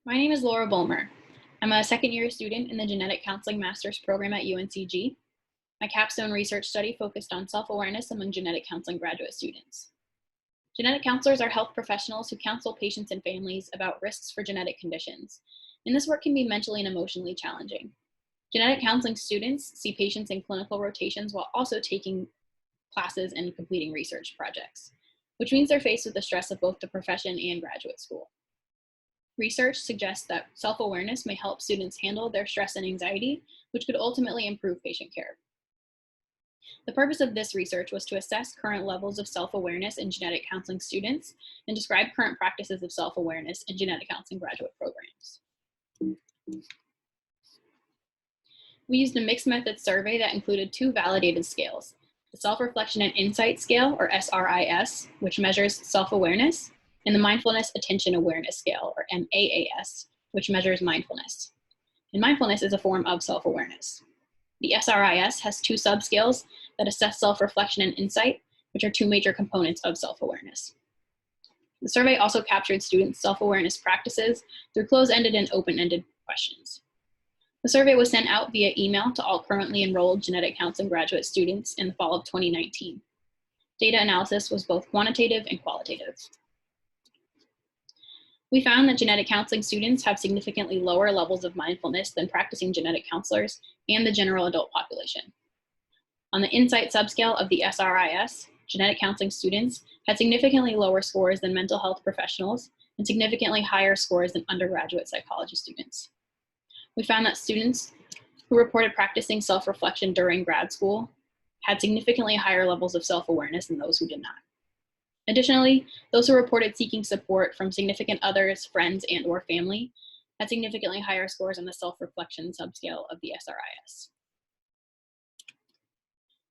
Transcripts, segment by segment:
My name is Laura Bulmer. I'm a second-year student in the Genetic Counseling Master's Program at UNCG. My capstone research study focused on self-awareness among genetic counseling graduate students. Genetic counselors are health professionals who counsel patients and families about risks for genetic conditions, and this work can be mentally and emotionally challenging. Genetic counseling students see patients in clinical rotations while also taking classes and completing research projects, which means they're faced with the stress of both the profession and graduate school. Research suggests that self-awareness may help students handle their stress and anxiety, which could ultimately improve patient care. The purpose of this research was to assess current levels of self-awareness in genetic counseling students and describe current practices of self-awareness in genetic counseling graduate programs. We used a mixed method survey that included two validated scales, the Self-Reflection and Insight Scale, or SRIS, which measures self-awareness, and the Mindfulness Attention Awareness Scale, or MAAS, which measures mindfulness. And mindfulness is a form of self-awareness. The SRIS has two subscales that assess self-reflection and insight, which are two major components of self-awareness. The survey also captured students' self-awareness practices through closed-ended and open-ended questions. The survey was sent out via email to all currently enrolled genetic counseling graduate students in the fall of 2019. Data analysis was both quantitative and qualitative. We found that genetic counseling students have significantly lower levels of mindfulness than practicing genetic counselors and the general adult population. On the insight subscale of the SRIS, genetic counseling students had significantly lower scores than mental health professionals and significantly higher scores than undergraduate psychology students. We found that students who reported practicing self-reflection during grad school had significantly higher levels of self-awareness than those who did not. Additionally, those who reported seeking support from significant others, friends, and/or family had significantly higher scores on the self-reflection subscale of the SRIS.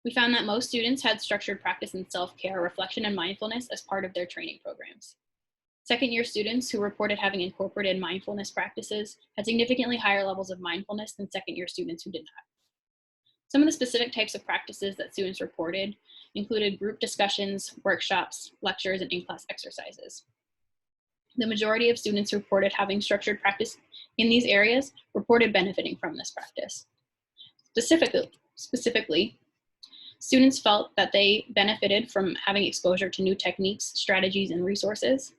We found that most students had structured practice in self-care, reflection, and mindfulness as part of their training programs. Second-year students who reported having incorporated mindfulness practices had significantly higher levels of mindfulness than second-year students who did not. Some of the specific types of practices that students reported included group discussions, workshops, lectures, and in-class exercises. The majority of students who reported having structured practice in these areas reported benefiting from this practice. Specifically, students felt that they benefited from having exposure to new techniques, strategies, and resources,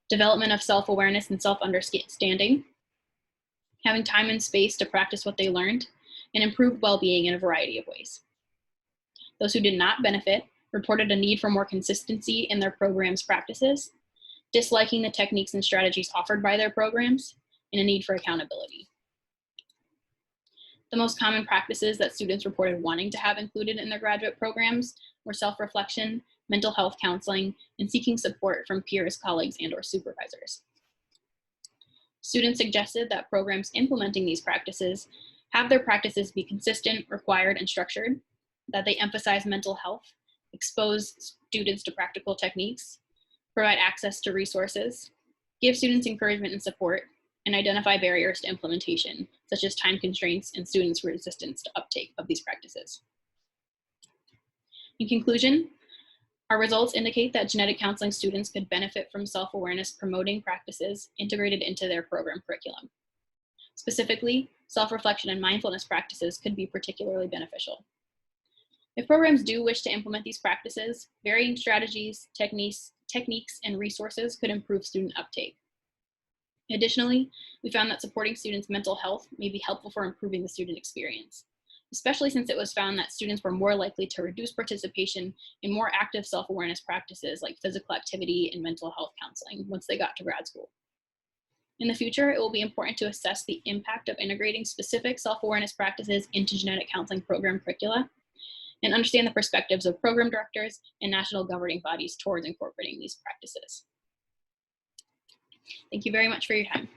development of self-awareness and self-understanding, having time and space to practice what they learned, and improved well-being in a variety of ways. Those who did not benefit reported a need for more consistency in their program's practices, disliking the techniques and strategies offered by their programs, and a need for accountability. The most common practices that students reported wanting to have included in their graduate programs were self-reflection, mental health counseling, and seeking support from peers, colleagues, and/or supervisors. Students suggested that programs implementing these practices have their practices be consistent, required, and structured, that they emphasize mental health, expose students to practical techniques, provide access to resources, give students encouragement and support, and identify barriers to implementation, such as time constraints and students' resistance to uptake of these practices. In conclusion, our results indicate that genetic counseling students could benefit from self-awareness promoting practices integrated into their program curriculum. Specifically, self-reflection and mindfulness practices could be particularly beneficial. If programs do wish to implement these practices, varying strategies, techniques, and resources could improve student uptake. Additionally, we found that supporting students' mental health may be helpful for improving the student experience, especially since it was found that students were more likely to reduce participation in more active self-awareness practices like physical activity and mental health counseling once they got to grad school. In the future, it will be important to assess the impact of integrating specific self-awareness practices into genetic counseling program curricula and understand the perspectives of program directors and national governing bodies towards incorporating these practices. Thank you very much for your time.